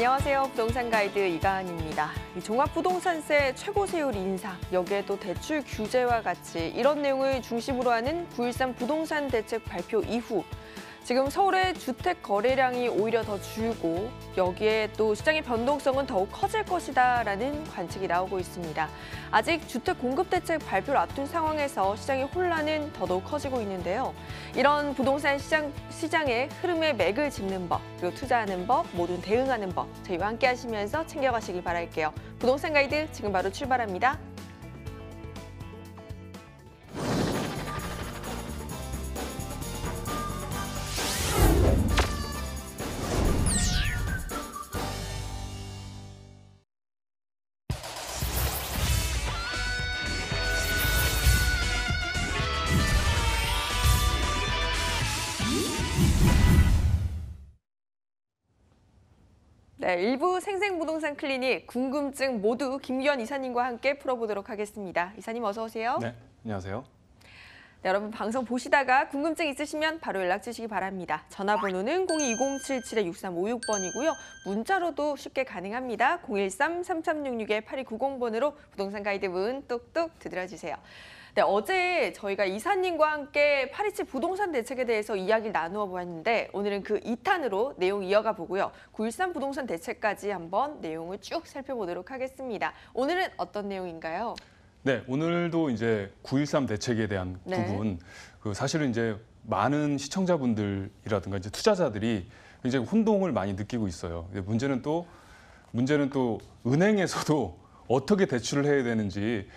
안녕하세요. 부동산 가이드 이가은입니다. 종합부동산세 최고 세율 인상, 여기에 또 대출 규제와 같이 이런 내용을 중심으로 하는 9.13 부동산 대책 발표 이후 지금 서울의 주택 거래량이 오히려 더 줄고 여기에 또 시장의 변동성은 더욱 커질 것이다라는 관측이 나오고 있습니다. 아직 주택 공급 대책 발표를 앞둔 상황에서 시장의 혼란은 더더욱 커지고 있는데요. 이런 부동산 시장의 흐름에 맥을 짚는 법, 그리고 투자하는 법, 모두 대응하는 법 저희와 함께 하시면서 챙겨가시길 바랄게요. 부동산 가이드 지금 바로 출발합니다. 네, 일부 생생부동산 클리닉 궁금증 모두 김규현 이사님과 함께 풀어보도록 하겠습니다. 이사님 어서 오세요. 네, 안녕하세요. 네, 여러분 방송 보시다가 궁금증 있으시면 바로 연락 주시기 바랍니다. 전화번호는 02-2077-6356번이고요. 문자로도 쉽게 가능합니다. 013-3366-8290번으로 부동산 가이드 문 뚝뚝 두드려주세요. 네, 어제 저희가 이사님과 함께 8.27 부동산 대책에 대해서 이야기를 나누어 보았는데 오늘은 그 2탄으로 내용 이어가 보고요. 9.13 부동산 대책까지 한번 내용을 쭉 살펴보도록 하겠습니다. 오늘은 어떤 내용인가요? 네, 오늘도 이제 9.13 대책에 대한 부분, 사실은 이제 많은 시청자분들이라든가 이제 투자자들이 굉장히 혼동을 많이 느끼고 있어요. 문제는 또 은행에서도 어떻게 대출을 해야 되는지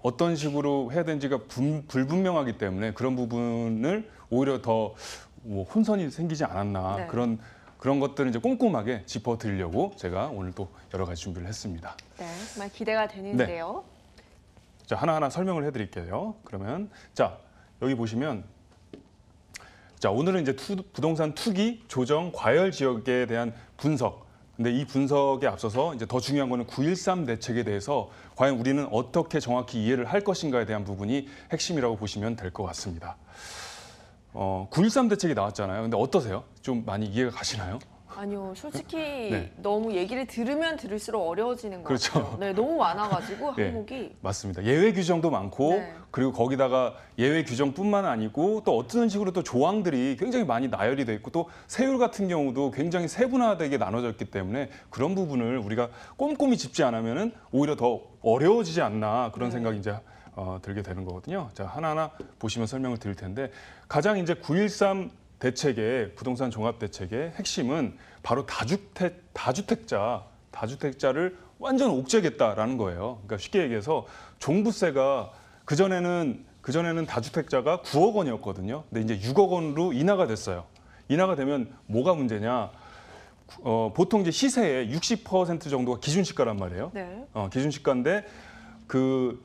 어떤 식으로 해야 되는지가 불분명하기 때문에 그런 부분을 오히려 더 혼선이 생기지 않았나 네. 그런 것들을 이제 꼼꼼하게 짚어드리려고 제가 오늘 또 여러 가지 준비를 했습니다. 네, 정말 기대가 되는데요. 네. 자, 하나하나 설명을 해드릴게요. 그러면 자, 여기 보시면 자, 오늘은 이제 부동산 투기, 조정, 과열 지역에 대한 분석. 근데 이 분석에 앞서서 이제 더 중요한 거는 9.13 대책에 대해서 과연 우리는 어떻게 정확히 이해를 할 것인가에 대한 부분이 핵심이라고 보시면 될 것 같습니다. 9.13 대책이 나왔잖아요. 근데 어떠세요? 좀 많이 이해가 가시나요? 아니요, 솔직히 네. 너무 얘기를 들으면 들을수록 어려워지는 것 그렇죠. 같아요. 네, 너무 많아가지고 네, 항목이. 맞습니다. 예외 규정도 많고 네. 그리고 거기다가 예외 규정뿐만 아니고 또 어떤 식으로 또 조항들이 굉장히 많이 나열이 돼 있고 또 세율 같은 경우도 굉장히 세분화되게 나눠져 있기 때문에 그런 부분을 우리가 꼼꼼히 짚지 않으면은 오히려 더 어려워지지 않나 그런 생각이 이제 들게 되는 거거든요. 자, 하나하나 보시면 설명을 드릴 텐데 가장 이제 9.13 대책의 부동산 종합 대책의 핵심은 바로 다주택자를 완전 옥죄겠다라는 거예요. 그러니까 쉽게 얘기해서 종부세가 그전에는 다주택자가 9억 원이었거든요. 근데 이제 6억 원으로 인하가 됐어요. 인하가 되면 뭐가 문제냐? 보통 이제 시세의 60% 정도가 기준시가란 말이에요. 네. 기준시가인데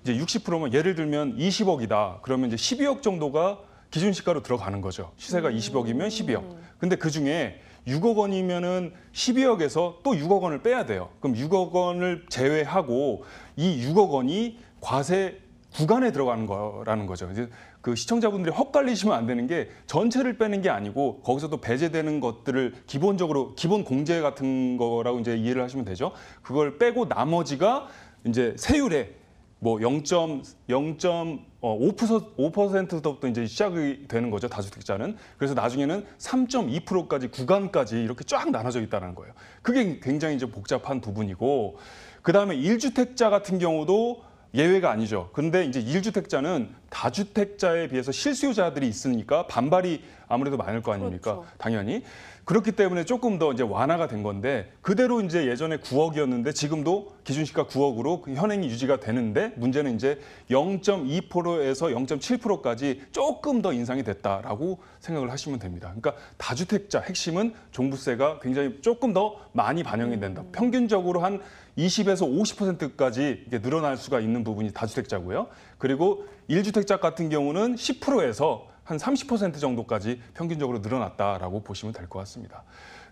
이제 60%면 예를 들면 20억이다. 그러면 이제 12억 정도가 기준시가로 들어가는 거죠. 시세가 20억이면 12억. 근데 그 중에 6억 원이면은 12억에서 또 6억 원을 빼야 돼요. 그럼 6억 원을 제외하고 이 6억 원이 과세 구간에 들어가는 거라는 거죠. 이제 그 시청자분들이 헛갈리시면 안 되는 게 전체를 빼는 게 아니고 거기서도 배제되는 것들을 기본적으로 기본 공제 같은 거라고 이제 이해를 하시면 되죠. 그걸 빼고 나머지가 이제 세율에 뭐 0.5%부터 이제 시작이 되는 거죠, 다주택자는. 그래서 나중에는 3.2%까지 구간까지 이렇게 쫙 나눠져 있다는 거예요. 그게 굉장히 이제 복잡한 부분이고, 그다음에 1주택자 같은 경우도 예외가 아니죠. 근데 이제 1주택자는 다주택자에 비해서 실수요자들이 있으니까 반발이 아무래도 많을 거 아닙니까? 그렇죠. 당연히. 그렇기 때문에 조금 더 이제 완화가 된 건데 그대로 이제 예전에 9억이었는데 지금도 기준시가 9억으로 현행이 유지가 되는데 문제는 이제 0.2%에서 0.7%까지 조금 더 인상이 됐다라고 생각을 하시면 됩니다. 그러니까 다주택자 핵심은 종부세가 굉장히 조금 더 많이 반영이 된다. 평균적으로 한 20에서 50%까지 이게 늘어날 수가 있는 부분이 다주택자고요. 그리고 1주택자 같은 경우는 10%에서 한 30% 정도까지 평균적으로 늘어났다라고 보시면 될 것 같습니다.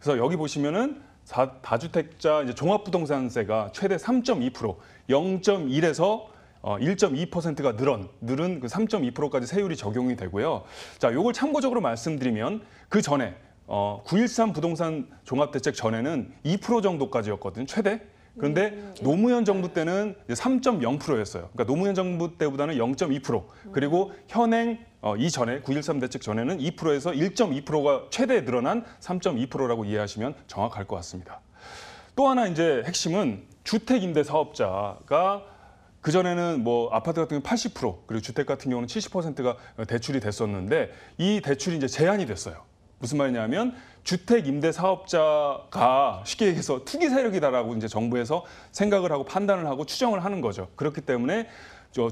그래서 여기 보시면은 다주택자 이제 종합부동산세가 최대 3.2%, 0.1에서 1.2%가 늘은 그 3.2%까지 세율이 적용이 되고요. 자, 요걸 참고적으로 말씀드리면 그 전에 9.13 부동산 종합대책 전에는 2% 정도까지였거든요, 최대. 그런데 노무현 정부 때는 3.0%였어요. 그러니까 노무현 정부 때보다는 0.2%. 그리고 현행 이전에 9.13 대책 전에는 2%에서 1.2%가 최대 늘어난 3.2%라고 이해하시면 정확할 것 같습니다. 또 하나 이제 핵심은 주택 임대 사업자가 그전에는 뭐 아파트 같은 경우는 80% 그리고 주택 같은 경우는 70%가 대출이 됐었는데 이 대출이 이제 제한이 됐어요. 무슨 말이냐면 주택 임대 사업자가 쉽게 얘기해서 투기 세력이다라고 이제 정부에서 생각을 하고 판단을 하고 추정을 하는 거죠. 그렇기 때문에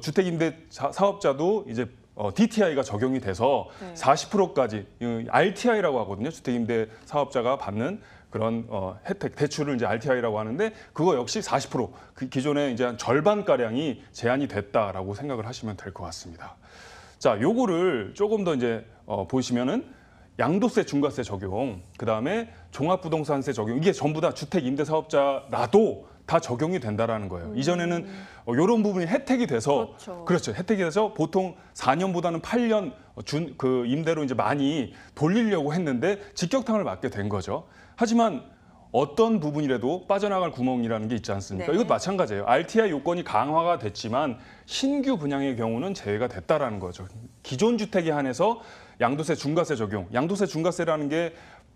주택 임대 사업자도 이제 DTI가 적용이 돼서 40%까지 RTI라고 하거든요. 주택 임대 사업자가 받는 그런 혜택 대출을 이제 RTI라고 하는데 그거 역시 40% 그 기존에 이제 한 절반 가량이 제한이 됐다라고 생각을 하시면 될 것 같습니다. 자, 요거를 조금 더 이제 보시면은 양도세, 중과세 적용, 그다음에 종합부동산세 적용 이게 전부 다 주택 임대 사업자라도 다 적용이 된다라는 거예요. 이전에는 이런 부분이 혜택이 돼서 그렇죠. 혜택이 돼서 보통 4년보다는 8년 그 임대로 이제 많이 돌리려고 했는데 직격탄을 맞게 된 거죠. 하지만 어떤 부분이라도 빠져나갈 구멍이라는 게 있지 않습니까? 네. 이것도 마찬가지예요. RTI 요건이 강화가 됐지만 신규 분양의 경우는 제외가 됐다라는 거죠. 기존 주택에 한해서 양도세, 중과세 적용. 양도세, 중과세라는 게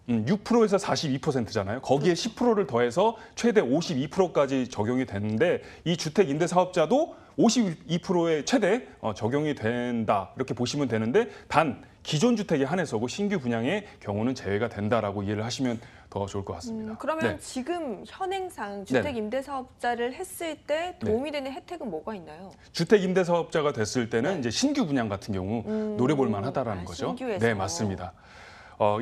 6%에서 42%잖아요. 거기에 10%를 더해서 최대 52%까지 적용이 되는데 이 주택 임대 사업자도 52%의 최대 적용이 된다. 이렇게 보시면 되는데 단 기존 주택에 한해서고 신규 분양의 경우는 제외가 된다라고 이해를 하시면 더 좋을 것 같습니다. 그러면 지금 현행상 주택 임대 사업자를 했을 때 도움이 되는 혜택은 뭐가 있나요? 주택 임대 사업자가 됐을 때는 이제 신규 분양 같은 경우 노려볼 만하다라는 거죠. 신규에서. 네, 맞습니다.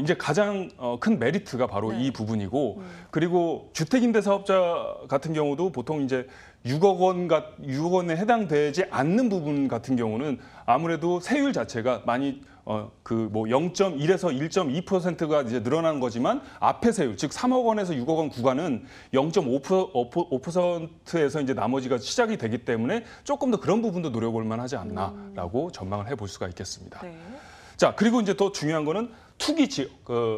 이제 가장 큰 메리트가 바로 이 부분이고 그리고 주택 임대 사업자 같은 경우도 보통 이제 6억 원에 해당되지 않는 부분 같은 경우는 아무래도 세율 자체가 많이 그 뭐 0.1에서 1.2%가 이제 늘어난 거지만 앞에 세율 즉 3억 원에서 6억 원 구간은 0.5%에서 이제 나머지가 시작이 되기 때문에 조금 더 그런 부분도 노려볼 만하지 않나라고 전망을 해볼 수가 있겠습니다. 네. 자, 그리고 이제 더 중요한 거는 투기 지역,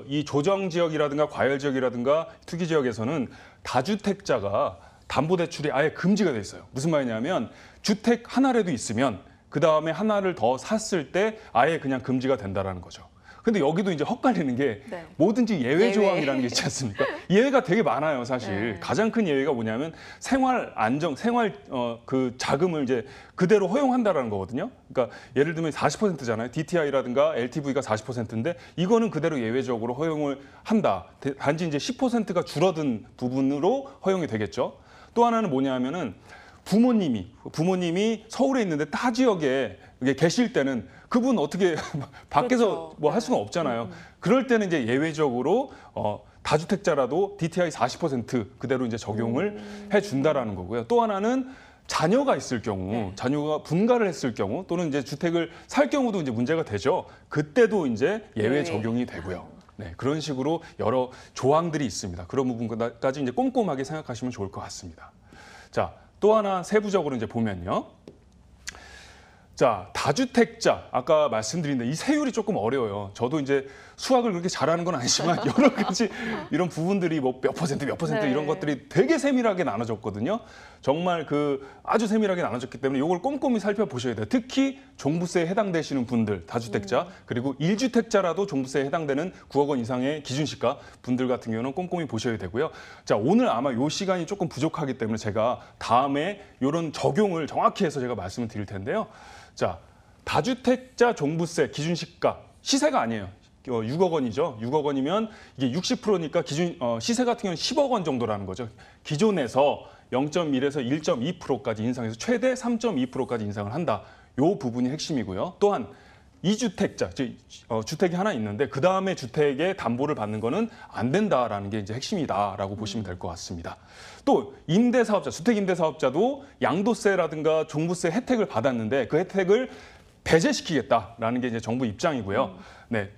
이 조정 지역이라든가 과열 지역이라든가 투기 지역에서는 다주택자가 담보대출이 아예 금지가 돼 있어요. 무슨 말이냐면 주택 하나라도 있으면 그 다음에 하나를 더 샀을 때 아예 그냥 금지가 된다라는 거죠. 근데 여기도 이제 헛갈리는 게 뭐든지 예외 조항이라는 게 있지 않습니까? 예외가 되게 많아요, 사실. 가장 큰 예외가 뭐냐면 생활 그 자금을 이제 그대로 허용한다라는 거거든요. 그러니까 예를 들면 40%잖아요. DTI라든가 LTV가 40%인데 이거는 그대로 예외적으로 허용을 한다. 단지 이제 10%가 줄어든 부분으로 허용이 되겠죠. 또 하나는 뭐냐면은 부모님이 서울에 있는데 타 지역에 계실 때는 그분 어떻게 밖에서 뭐 할 수가 없잖아요. 그럴 때는 이제 예외적으로 다주택자라도 DTI 40% 그대로 이제 적용을 해준다라는 거고요. 또 하나는 자녀가 있을 경우, 자녀가 분가를 했을 경우 또는 이제 주택을 살 경우도 이제 문제가 되죠. 그때도 이제 예외 적용이 되고요. 네, 그런 식으로 여러 조항들이 있습니다. 그런 부분까지 이제 꼼꼼하게 생각하시면 좋을 것 같습니다. 자, 또 하나 세부적으로 이제 보면요. 자, 다주택자 아까 말씀드린 이 세율이 조금 어려워요. 저도 이제 수학을 그렇게 잘하는 건 아니지만 여러 가지 이런 부분들이 뭐 몇 퍼센트 이런 것들이 되게 세밀하게 나눠졌거든요. 정말 그 아주 세밀하게 나눠졌기 때문에 이걸 꼼꼼히 살펴보셔야 돼요. 특히 종부세에 해당되시는 분들, 다주택자 그리고 1주택자라도 종부세에 해당되는 9억 원 이상의 기준시가 분들 같은 경우는 꼼꼼히 보셔야 되고요. 자, 오늘 아마 이 시간이 조금 부족하기 때문에 제가 다음에 이런 적용을 정확히 해서 제가 말씀을 드릴 텐데요. 자, 다주택자 종부세 기준시가 시세가 아니에요. 6억 원이죠. 6억 원이면 이게 60%니까 기준 시세 같은 경우는 10억 원 정도라는 거죠. 기존에서 0.1에서 1.2%까지 인상해서 최대 3.2%까지 인상을 한다. 요 부분이 핵심이고요. 또한 2주택자, 즉 주택이 하나 있는데 그 다음에 주택에 담보를 받는 거는 안 된다라는 게 이제 핵심이다라고 보시면 될 것 같습니다. 또 임대사업자, 주택 임대사업자도 양도세라든가 종부세 혜택을 받았는데 그 혜택을 배제시키겠다라는 게 이제 정부 입장이고요. 네,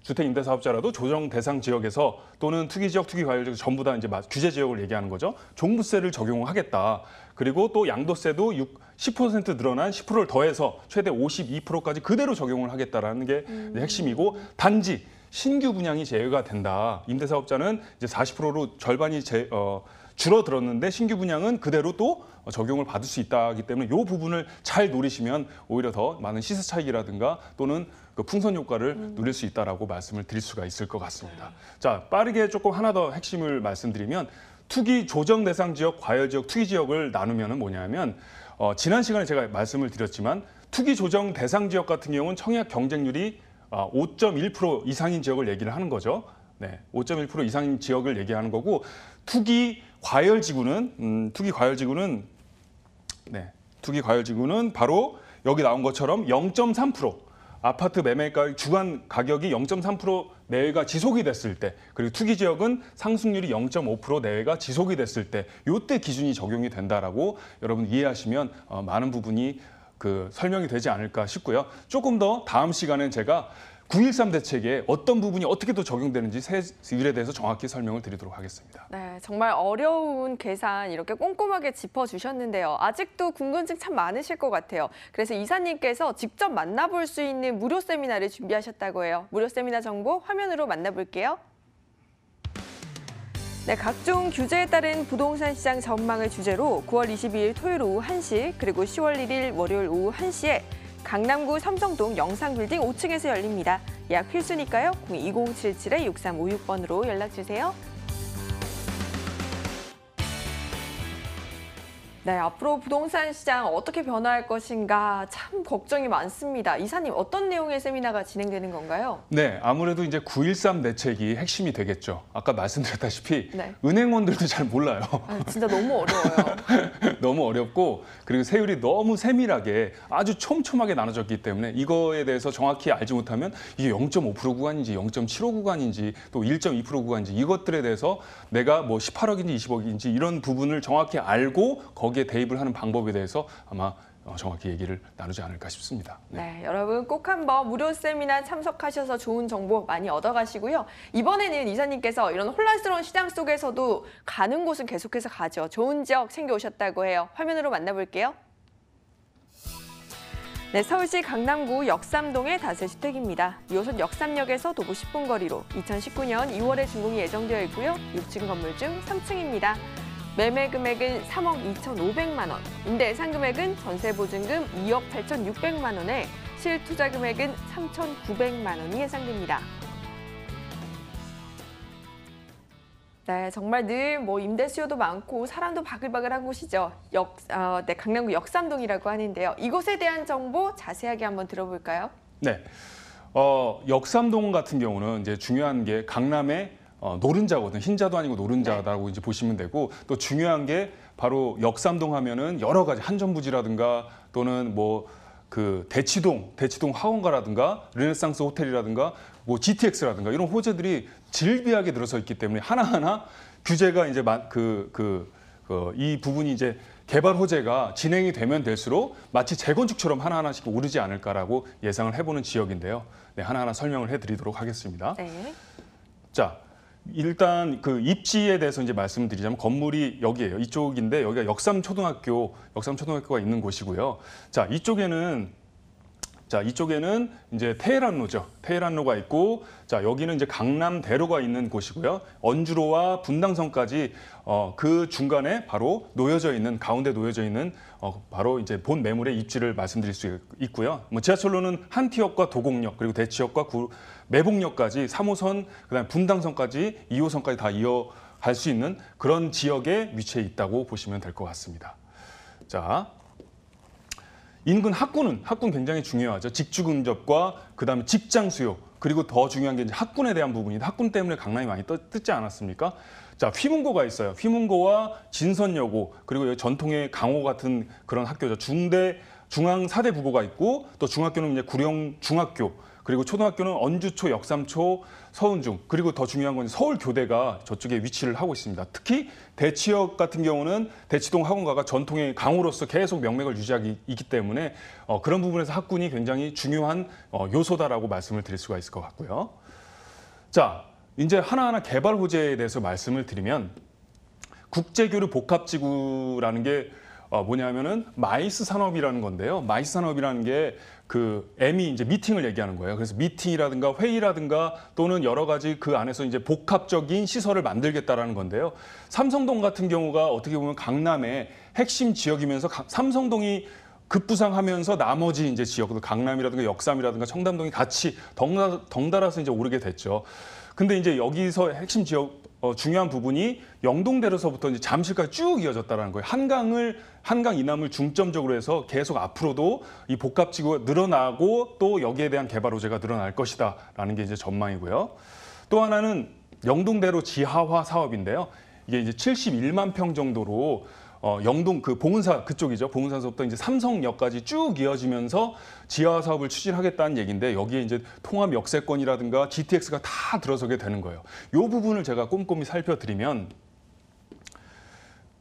주택 임대사업자라도 조정 대상 지역에서 또는 투기 지역, 투기 과열 지역 전부 다 이제 규제 지역을 얘기하는 거죠. 종부세를 적용하겠다. 그리고 또 양도세도 10% 늘어난 10%를 더해서 최대 52%까지 그대로 적용을 하겠다라는 게 핵심이고 단지 신규 분양이 제외가 된다. 임대사업자는 이제 40%로 절반이 줄어들었는데 신규 분양은 그대로 또 적용을 받을 수 있다기 때문에 이 부분을 잘 노리시면 오히려 더 많은 시세 차익이라든가 또는 그 풍선 효과를 누릴 수 있다라고 말씀을 드릴 수가 있을 것 같습니다. 자, 빠르게 조금 하나 더 핵심을 말씀드리면 투기 조정 대상 지역, 과열 지역, 투기 지역을 나누면은 뭐냐면 지난 시간에 제가 말씀을 드렸지만 투기 조정 대상 지역 같은 경우는 청약 경쟁률이 5.1% 이상인 지역을 얘기를 하는 거죠. 네, 5.1% 이상인 지역을 얘기하는 거고 투기 과열 지구는 투기 과열 지구는 바로 여기 나온 것처럼 0.3% 아파트 매매가 주간 가격이 0.3% 내외가 지속이 됐을 때, 그리고 투기 지역은 상승률이 0.5% 내외가 지속이 됐을 때, 이때 기준이 적용이 된다라고 여러분 이해하시면 많은 부분이 그 설명이 되지 않을까 싶고요. 조금 더 다음 시간엔 제가 9.13 대책에 어떤 부분이 어떻게 또 적용되는지 세율에 대해서 정확히 설명을 드리도록 하겠습니다. 네, 정말 어려운 계산 이렇게 꼼꼼하게 짚어주셨는데요. 아직도 궁금증 참 많으실 것 같아요. 그래서 이사님께서 직접 만나볼 수 있는 무료 세미나를 준비하셨다고 해요. 무료 세미나 정보 화면으로 만나볼게요. 네, 각종 규제에 따른 부동산 시장 전망을 주제로 9월 22일 토요일 오후 1시 그리고 10월 1일 월요일 오후 1시에 강남구 삼성동 영상빌딩 5층에서 열립니다. 예약 필수니까요. 02077-6356번으로 연락주세요. 네, 앞으로 부동산 시장 어떻게 변화할 것인가 참 걱정이 많습니다. 이사님, 어떤 내용의 세미나가 진행되는 건가요? 네, 아무래도 이제 9.13 대책이 핵심이 되겠죠. 아까 말씀드렸다시피 네. 은행원들도 잘 몰라요. 진짜 너무 어려워요. 너무 어렵고 그리고 세율이 너무 세밀하게 아주 촘촘하게 나눠졌기 때문에 이거에 대해서 정확히 알지 못하면 이게 0.5% 구간인지 0.75 구간인지 또 1.2% 구간인지 이것들에 대해서 내가 뭐 18억인지 20억인지 이런 부분을 정확히 알고 거기에 대입을 하는 방법에 대해서 아마 정확히 얘기를 나누지 않을까 싶습니다. 네, 여러분 꼭 한번 무료 세미나 참석하셔서 좋은 정보 많이 얻어가시고요. 이번에는 이사님께서 이런 혼란스러운 시장 속에서도 가는 곳은 계속해서 가죠. 좋은 지역 챙겨오셨다고 해요. 화면으로 만나볼게요. 네, 서울시 강남구 역삼동의 다세주택입니다. 2호선 역삼역에서 도보 10분 거리로 2019년 2월에 준공이 예정되어 있고요. 6층 건물 중 3층입니다. 매매 금액은 3억 2,500만 원, 임대 예상 금액은 전세 보증금 2억 8,600만 원에 실투자 금액은 3,900만 원이 예상됩니다. 네, 정말 늘 뭐 임대 수요도 많고 사람도 바글바글한 곳이죠. 네, 강남구 역삼동이라고 하는데요. 이곳에 대한 정보 자세하게 한번 들어볼까요? 네, 역삼동 같은 경우는 이제 중요한 게 강남의 노른자거든. 흰자도 아니고 노른자라고 이제 보시면 되고 또 중요한 게 바로 역삼동 하면은 여러 가지 한전부지라든가 또는 뭐 그 대치동 학원가라든가 르네상스 호텔이라든가 뭐 GTX라든가 이런 호재들이 질비하게 들어서 있기 때문에 하나하나 규제가 이제 이 부분이 이제 개발 호재가 진행이 되면 될수록 마치 재건축처럼 하나하나씩 오르지 않을까라고 예상을 해보는 지역인데요. 네, 하나하나 설명을 해드리도록 하겠습니다. 네. 자, 일단 그 입지에 대해서 이제 말씀드리자면 건물이 여기예요. 이쪽인데 여기가 역삼초등학교가 있는 곳이고요. 자, 이쪽에는 이제 테헤란로죠. 테헤란로가 있고, 자, 여기는 이제 강남대로가 있는 곳이고요. 언주로와 분당선까지 그 중간에 바로 가운데 놓여져 있는 바로 이제 본 매물의 입지를 말씀드릴 수 있고요. 뭐 지하철로는 한티역과 도곡역 그리고 대치역과 매봉역까지 3호선, 그다음에 분당선까지 2호선까지 다 이어갈 수 있는 그런 지역에 위치해 있다고 보시면 될 것 같습니다. 자. 인근 학군 굉장히 중요하죠. 직주 근접과 그다음에 직장 수요 그리고 더 중요한 게 이제 학군에 대한 부분인데 학군 때문에 강남이 많이 뜨지 않았습니까? 자, 휘문고가 있어요. 휘문고와 진선여고 그리고 여기 전통의 강호 같은 그런 학교죠. 중앙 4대 부고가 있고 또 중학교는 이제 구령 중학교 그리고 초등학교는 언주초, 역삼초, 서운중 그리고 더 중요한 건 서울교대가 저쪽에 위치를 하고 있습니다. 특히 대치역 같은 경우는 대치동 학원가가 전통의 강호로서 계속 명맥을 유지하고 있기 때문에 그런 부분에서 학군이 굉장히 중요한 요소다라고 말씀을 드릴 수가 있을 것 같고요. 자, 이제 하나하나 개발 호재에 대해서 말씀을 드리면 국제교류 복합지구라는 게 뭐냐면은 마이스 산업이라는 건데요. 마이스 산업이라는 게 그 M이 이제 미팅을 얘기하는 거예요. 그래서 미팅이라든가 회의라든가 또는 여러 가지 그 안에서 이제 복합적인 시설을 만들겠다라는 건데요. 삼성동 같은 경우가 어떻게 보면 강남의 핵심 지역이면서 삼성동이 급부상하면서 나머지 이제 지역들 강남이라든가 역삼이라든가 청담동이 같이 덩달아서 이제 오르게 됐죠. 근데 이제 여기서 핵심 지역 중요한 부분이 영동대로서부터 이제 잠실까지 쭉 이어졌다라는 거예요. 한강 이남을 중점적으로 해서 계속 앞으로도 이 복합지구가 늘어나고 또 여기에 대한 개발 호재가 늘어날 것이다라는 게 이제 전망이고요. 또 하나는 영동대로 지하화 사업인데요. 이게 이제 71만 평 정도로 영동 그 봉은사 그쪽이죠. 봉은사서부터 이제 삼성역까지 쭉 이어지면서 지하 사업을 추진하겠다는 얘기인데 여기에 이제 통합 역세권이라든가 GTX가 다 들어서게 되는 거예요. 이 부분을 제가 꼼꼼히 살펴드리면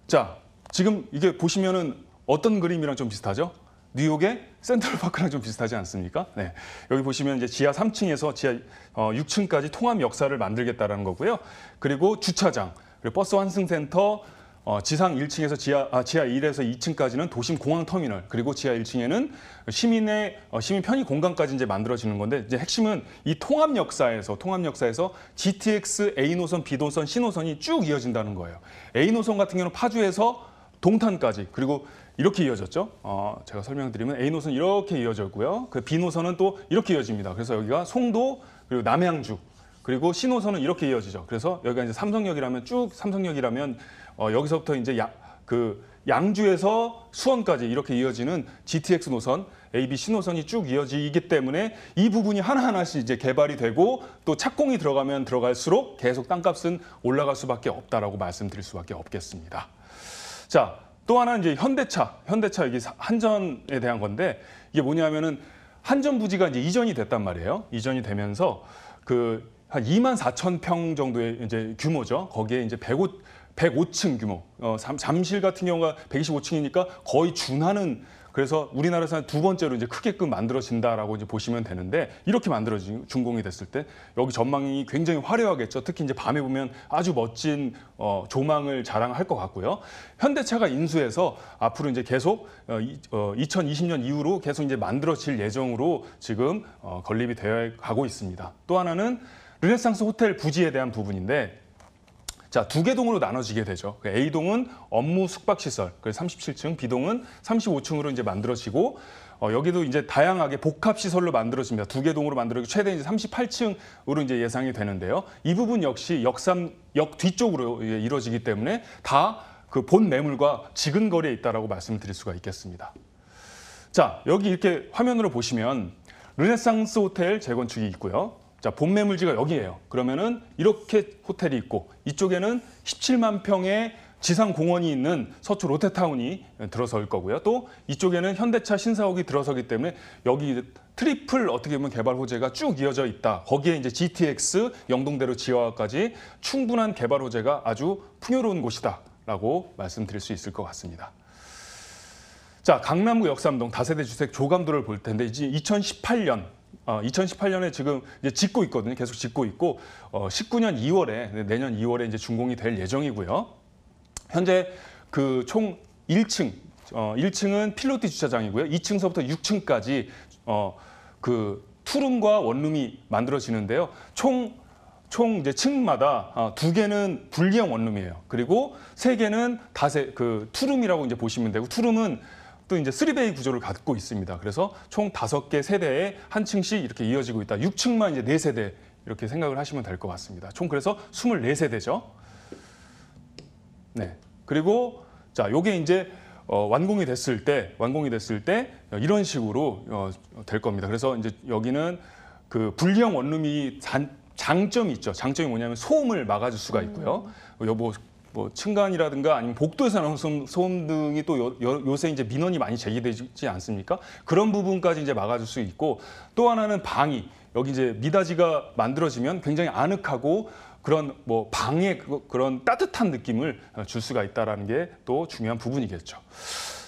자, 지금 이게 보시면은 어떤 그림이랑 좀 비슷하죠? 뉴욕의 센트럴파크랑 좀 비슷하지 않습니까? 네. 여기 보시면 이제 지하 3층에서 지하 6층까지 통합 역사를 만들겠다라는 거고요. 그리고 주차장, 그리고 버스 환승센터, 지상 1층에서 지하 1에서 2층까지는 도심 공항 터미널, 그리고 지하 1층에는 시민 편의 공간까지 이제 만들어지는 건데 이제 핵심은 이 통합 역사에서 GTX A 노선, B 노선, C 노선이 쭉 이어진다는 거예요. A 노선 같은 경우는 파주에서 동탄까지 그리고 이렇게 이어졌죠. 제가 설명드리면 A 노선 이렇게 이어졌고요. 그 B 노선은 또 이렇게 이어집니다. 그래서 여기가 송도 그리고 남양주 그리고 C 노선은 이렇게 이어지죠. 그래서 여기가 이제 삼성역이라면 여기서부터 이제 양주에서 수원까지 이렇게 이어지는 GTX 노선, A, B, C 노선이 쭉 이어지기 때문에 이 부분이 하나하나씩 이제 개발이 되고 또 착공이 들어가면 들어갈수록 계속 땅값은 올라갈 수밖에 없다라고 말씀드릴 수밖에 없겠습니다. 자, 또 하나는 이제 현대차 이게 한전에 대한 건데 이게 뭐냐면은 한전 부지가 이제 이전이 됐단 말이에요. 이전이 되면서 한 2만 4천 평 정도의 이제 규모죠. 거기에 이제 105층 규모. 잠실 같은 경우가 125층이니까 거의 준하는 그래서 우리나라에서는 두 번째로 이제 크게끔 만들어진다라고 이제 보시면 되는데 이렇게 만들어진 준공이 됐을 때 여기 전망이 굉장히 화려하겠죠. 특히 이제 밤에 보면 아주 멋진 조망을 자랑할 것 같고요. 현대차가 인수해서 앞으로 이제 계속 2020년 이후로 계속 이제 만들어질 예정으로 지금 건립이 되어 가고 있습니다. 또 하나는 르네상스 호텔 부지에 대한 부분인데 자, 두 개 동으로 나눠지게 되죠. A동은 업무 숙박시설, 37층, B동은 35층으로 이제 만들어지고, 여기도 이제 다양하게 복합시설로 만들어집니다. 두 개 동으로 만들어지고, 최대 이제 38층으로 이제 예상이 되는데요. 이 부분 역시 역 뒤쪽으로 이루어지기 때문에 다 그 본 매물과 지근거리에 있다라고 말씀드릴 수가 있겠습니다. 자, 여기 이렇게 화면으로 보시면 르네상스 호텔 재건축이 있고요. 자, 본 매물지가 여기예요. 그러면은 이렇게 호텔이 있고 이쪽에는 17만 평의 지상 공원이 있는 서초 롯데타운이 들어설 거고요. 또 이쪽에는 현대차 신사옥이 들어서기 때문에 여기 트리플 어떻게 보면 개발 호재가 쭉 이어져 있다. 거기에 이제 GTX 영동대로 지하화까지 충분한 개발 호재가 아주 풍요로운 곳이다라고 말씀드릴 수 있을 것 같습니다. 자, 강남구 역삼동 다세대 주택 조감도를 볼 텐데 이제 2018년에 지금 이제 짓고 있거든요. 계속 짓고 있고 19년 2월에 내년 2월에 이제 준공이 될 예정이고요. 현재 그 총 1층은 필로티 주차장이고요. 2층서부터 6층까지 그 투룸과 원룸이 만들어지는데요. 총 이제 층마다 두 개는 분리형 원룸이에요. 그리고 세 개는 투룸이라고 이제 보시면 되고 투룸은 또 이제 3베이 구조를 갖고 있습니다. 그래서 총 5개 세대에 한 층씩 이렇게 이어지고 있다. 6층만 이제 4세대 이렇게 생각을 하시면 될 것 같습니다. 총 그래서 24세대죠. 네. 그리고 자, 요게 이제 완공이 됐을 때 이런 식으로 될 겁니다. 그래서 이제 여기는 그 분리형 원룸이 장점이 있죠. 장점이 뭐냐면 소음을 막아줄 수가 있고요. 뭐 층간이라든가 아니면 복도에서 나오는 소음 등이 또 요새 이제 민원이 많이 제기되지 않습니까? 그런 부분까지 이제 막아줄 수 있고 또 하나는 방이 여기 이제 미닫이가 만들어지면 굉장히 아늑하고 그런 뭐 방의 그런 따뜻한 느낌을 줄 수가 있다라는 게 또 중요한 부분이겠죠.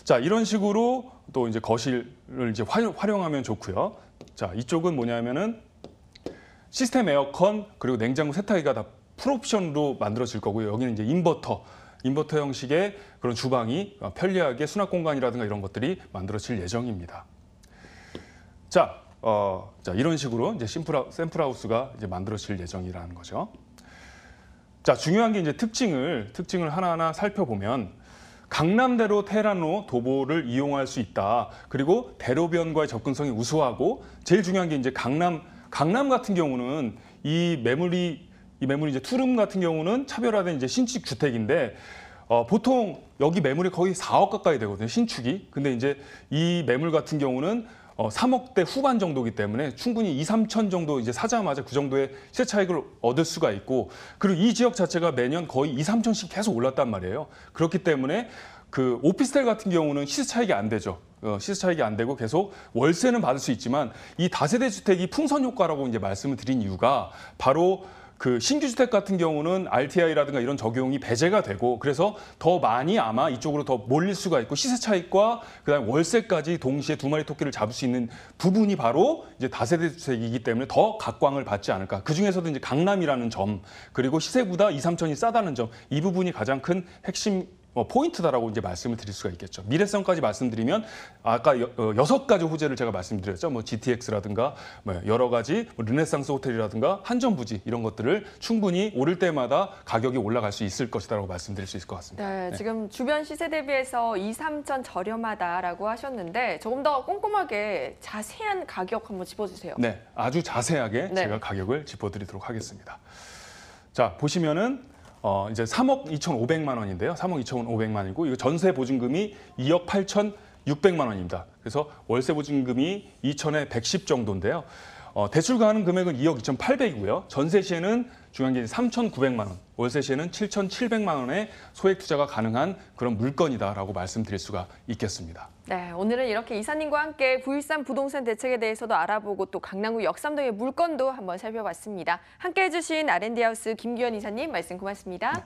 자, 이런 식으로 또 이제 거실을 이제 활용하면 좋고요. 자, 이쪽은 뭐냐면은 시스템 에어컨 그리고 냉장고 세탁기가 다 풀옵션으로 만들어질 거고요. 여기는 이제 인버터 인버터 형식의 그런 주방이 편리하게 수납 공간이라든가 이런 것들이 만들어질 예정입니다. 자, 이런 식으로 이제 샘플하우스가 이제 만들어질 예정이라는 거죠. 자, 중요한 게 이제 특징을 하나하나 살펴보면 강남대로 테헤란로 도보를 이용할 수 있다. 그리고 대로변과의 접근성이 우수하고 제일 중요한 게 이제 강남 같은 경우는 이 매물이 이제 투룸 같은 경우는 차별화된 이제 신축 주택인데 보통 여기 매물이 거의 4억 가까이 되거든요. 신축이. 근데 이제 이 매물 같은 경우는 3억대 후반 정도이기 때문에 충분히 2, 3천 정도 이제 사자마자 그 정도의 시세 차익을 얻을 수가 있고 그리고 이 지역 자체가 매년 거의 2, 3천씩 계속 올랐단 말이에요. 그렇기 때문에 그 오피스텔 같은 경우는 시세 차익이 안 되죠. 시세 차익이 안 되고 계속 월세는 받을 수 있지만 이 다세대 주택이 풍선 효과라고 이제 말씀을 드린 이유가 바로 그 신규 주택 같은 경우는 RTI라든가 이런 적용이 배제가 되고 그래서 더 많이 아마 이쪽으로 더 몰릴 수가 있고 시세 차익과 그다음에 월세까지 동시에 두 마리 토끼를 잡을 수 있는 부분이 바로 이제 다세대 주택이기 때문에 더 각광을 받지 않을까. 그 중에서도 이제 강남이라는 점 그리고 시세보다 2, 3천이 싸다는 점 이 부분이 가장 큰 핵심 포인트다라고 이제 말씀을 드릴 수가 있겠죠. 미래성까지 말씀드리면 아까 6가지 호재를 제가 말씀드렸죠. 뭐 GTX라든가 여러 가지 르네상스 호텔이라든가 한전 부지 이런 것들을 충분히 오를 때마다 가격이 올라갈 수 있을 것이다라고 말씀드릴 수 있을 것 같습니다. 네, 지금 주변 시세 대비해서 2, 3천 저렴하다라고 하셨는데 조금 더 꼼꼼하게 자세한 가격 한번 짚어주세요. 네, 아주 자세하게 네. 제가 가격을 짚어드리도록 하겠습니다. 자, 보시면은 이제 3억 2,500만 원인데요. 3억 2,500만이고 이거 전세 보증금이 2억 8,600만 원입니다. 그래서 월세 보증금이 2천에 110 정도인데요. 대출 가능 금액은 2억 2,800이고요. 전세 시에는 중요한 게 3,900만 원, 월세 시에는 7,700만 원의 소액 투자가 가능한 그런 물건이다라고 말씀드릴 수가 있겠습니다. 네, 오늘은 이렇게 이사님과 함께 9.13 부동산 대책에 대해서도 알아보고 또 강남구 역삼동의 물건도 한번 살펴봤습니다. 함께 해주신 R&D하우스 김규현 이사님 말씀 고맙습니다. 네.